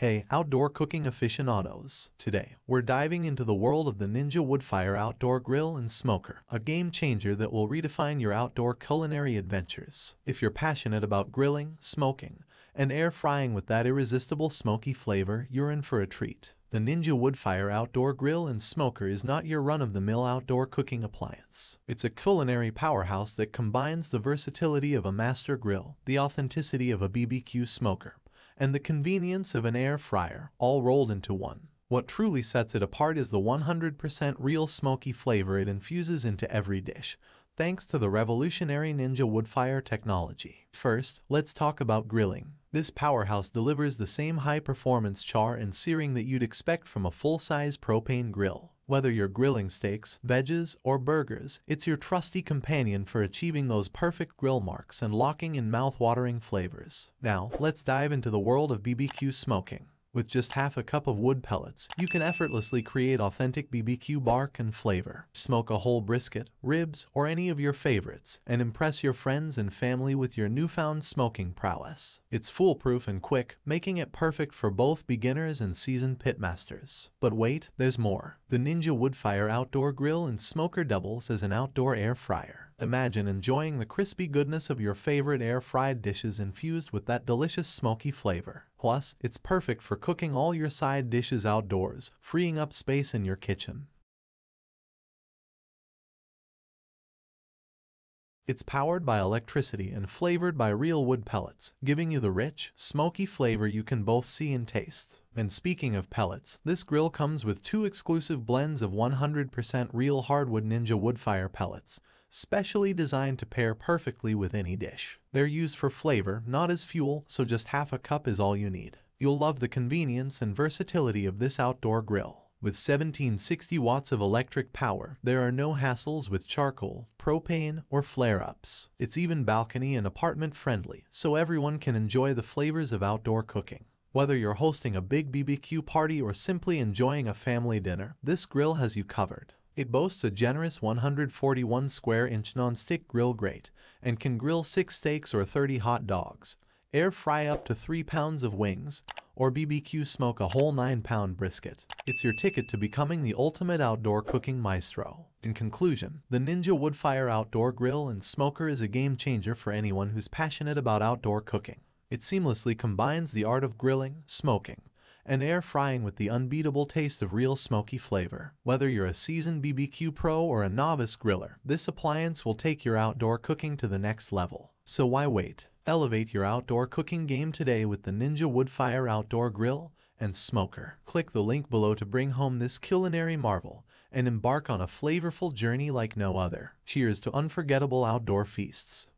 Hey, outdoor cooking aficionados! Today, we're diving into the world of the Ninja Woodfire outdoor grill and smoker, a game changer that will redefine your outdoor culinary adventures. If you're passionate about grilling, smoking, and air frying with that irresistible smoky flavor, you're in for a treat. The Ninja Woodfire outdoor grill and smoker is not your run-of-the-mill outdoor cooking appliance. It's a culinary powerhouse that combines the versatility of a master grill, the authenticity of a BBQ smoker, and the convenience of an air fryer, all rolled into one. What truly sets it apart is the 100% real smoky flavor it infuses into every dish, thanks to the revolutionary Ninja Woodfire technology. First, let's talk about grilling. This powerhouse delivers the same high-performance char and searing that you'd expect from a full-size propane grill. Whether you're grilling steaks, veggies, or burgers, it's your trusty companion for achieving those perfect grill marks and locking in mouth-watering flavors. Now, let's dive into the world of BBQ smoking. With just half a cup of wood pellets, you can effortlessly create authentic BBQ bark and flavor. Smoke a whole brisket, ribs, or any of your favorites, and impress your friends and family with your newfound smoking prowess. It's foolproof and quick, making it perfect for both beginners and seasoned pitmasters. But wait, there's more. The Ninja Woodfire outdoor grill and smoker doubles as an outdoor air fryer. Imagine enjoying the crispy goodness of your favorite air-fried dishes infused with that delicious smoky flavor. Plus, it's perfect for cooking all your side dishes outdoors, freeing up space in your kitchen. It's powered by electricity and flavored by real wood pellets, giving you the rich, smoky flavor you can both see and taste. And speaking of pellets, this grill comes with two exclusive blends of 100% real hardwood Ninja Woodfire pellets, specially designed to pair perfectly with any dish. They're used for flavor, not as fuel, so just half a cup is all you need. You'll love the convenience and versatility of this outdoor grill. With 1760 watts of electric power, there are no hassles with charcoal, propane, or flare-ups. It's even balcony and apartment friendly, so everyone can enjoy the flavors of outdoor cooking. Whether you're hosting a big BBQ party or simply enjoying a family dinner, this grill has you covered. It boasts a generous 141 square inch non-stick grill grate and can grill 6 steaks or 30 hot dogs, air fry up to 3 pounds of wings, or BBQ smoke a whole 9-pound brisket. It's your ticket to becoming the ultimate outdoor cooking maestro. In conclusion, the Ninja Woodfire outdoor grill and smoker is a game changer for anyone who's passionate about outdoor cooking. It seamlessly combines the art of grilling, smoking, and air frying with the unbeatable taste of real smoky flavor. Whether you're a seasoned BBQ pro or a novice griller, this appliance will take your outdoor cooking to the next level. So why wait? Elevate your outdoor cooking game today with the Ninja Woodfire outdoor grill and smoker. Click the link below to bring home this culinary marvel and embark on a flavorful journey like no other. Cheers to unforgettable outdoor feasts.